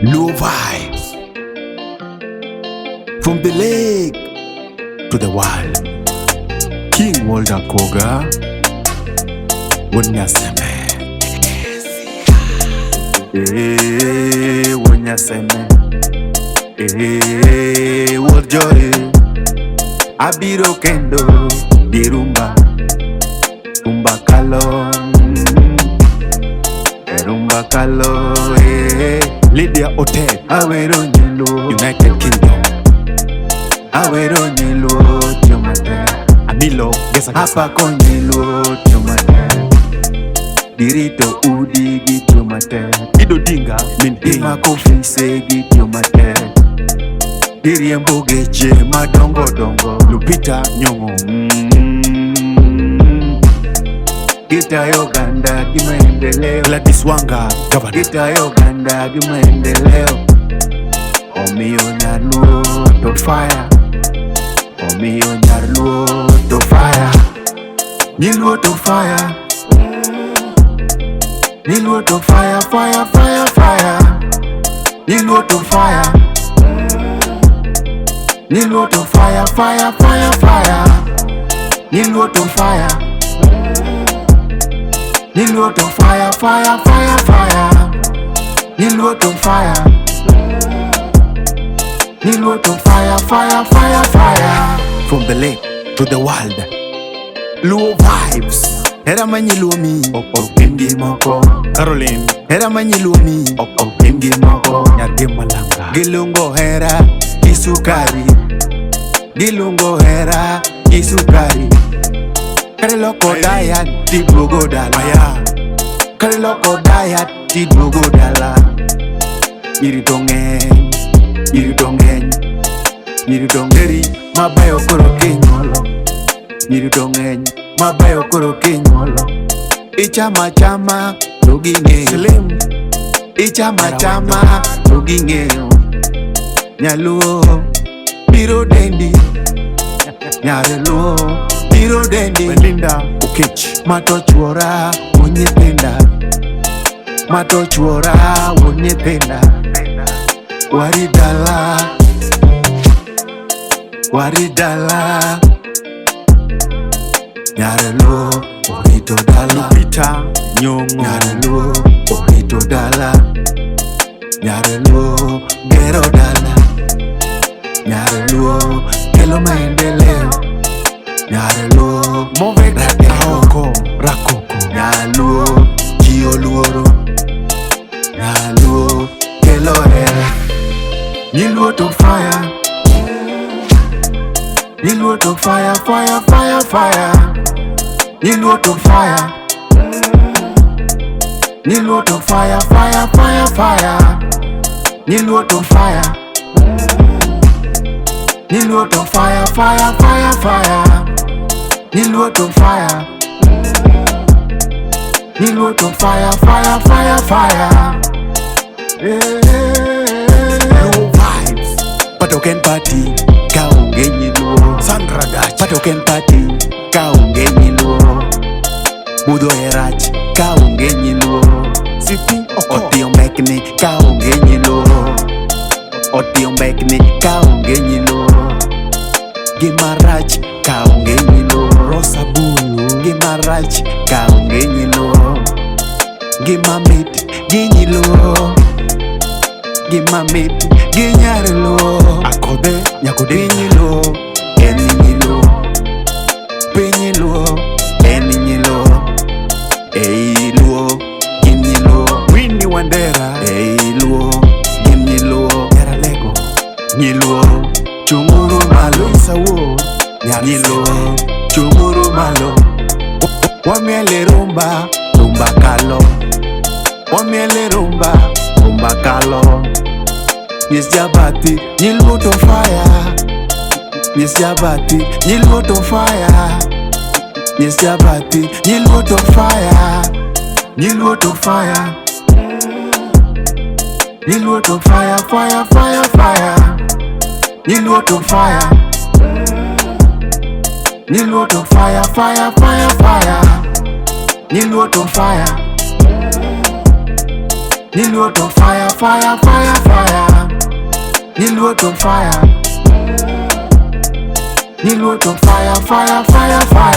Low vibes. From the lake to the world. King Walter Koga. Wonyaseme. Wonyaseme. Wojore. Abiro kendo. Dirumba. Rumba kalo. Rumba kalo. Lydia Hotel. Awero Nyiluo. United Kingdom. Awero Nyiluo. Tiomate. Anilo. Hapa ko Nyiluo. Tiomate. Dirito udi gi Tiomate. Ido dinga. Ima ko fise gi Tiomate. Diriembo geche madongo dongo. Lupita Nyong'o. Gita yo ganda di maendeleo. Gladys Wanga Governor. Gita yo ganda di maendeleo. Omiyo Nyaluo to fire. Omiyo Nyaluo to fire. Nyiluo to fire. Nyiluo to fire, fire, fire, fire. Nyiluo to fire. Nyiluo to fire, fire, fire, fire. Nyiluo to fire. Nyiluo to fire, fire, fire, fire. Nyiluo to fire. Nyiluo to fire, fire, fire, fire. From the lake to the world. Luo vibes. Era Nyiluo mi. Opimgi moko. Caroline. Era Nyiluo mi. Opimgi moko. Nyade malanga. Gilungo hera kisukari. Gilungo hera kisukari. Kare loko daya ti duogo dala. Kare loko daya ti duogo dala. Irito ng'eny. Irito ng'eny. Irito ng'eri mabayo koro kinyuolo. Irito ng'eny mabayo koro kinyuolo. Ichama chama to ging'eyo. Ichama chama to ging'eyo. Nyaluo biro dendi. Nyaluo biro dendi. Belinda Okech. Mato chuora onyithinda. Mato chuora onyithinda. Waridala. Waridala. Nyaluo orito dala. Lupita Nyong'o. Nyaluo orito dala. Nyaluo gero dala. Nyaluo kelo maendeleo. Nyaluo move rakoko. Nyaluo jio luoro. Nyaluo kelo hera. Nyiluo to fire. Nyiluo to fire, fire, fire, fire. Nyiluo to fire. Nyiluo to fire, fire, fire, fire. Nyiluo to fire. Nyiluo to fire, fire, fire, fire. Nyiluo to fire. Nyiluo to fire, fire, fire, fire. Low vibes. Patoken party. Kaunge Nyiluo. Sandra Dach. Patoken party. Kaunge Nyiluo. Budo erach. Kaunge Nyiluo. Sipi Otio Mekni. Kaunge Nyiluo. Otio Mekni. Kaunge Nyiluo. Gimarach. Kaunge Nyiluo. Rosa Bulu. Gimarach. Kaunge Nyiluo. Gimamit. Nyiluo. Gimamit. Nyaluo. Akode. Nyakode. Nyiluo. En Nyiluo. Nyiluo. En Nyiluo. Ei Luo. Nyiluo. Winnie Wandera. Ei Luo. Nyiluo. Era Lego. Nyiluo. Chunguru malo. Isawo. Nyiluo. Chunguru malo. Wamiele rumba. Rumba kalo. Wamiele rumba. Rumba kalo. Miss Jabati, Nyiluo to fire. Miss Jabati, Nyiluo to fire. Miss Jabati, Nyiluo to fire. Nyiluo to fire. Nyiluo to fire, fire, fire, fire. Nyiluo to fire. Nyiluo to fire, fire, fire, fire. Nyiluo to fire. Nyiluo to fire, fire, fire, fire. Nyiluo to fire. Nyiluo to fire, fire, fire, fire.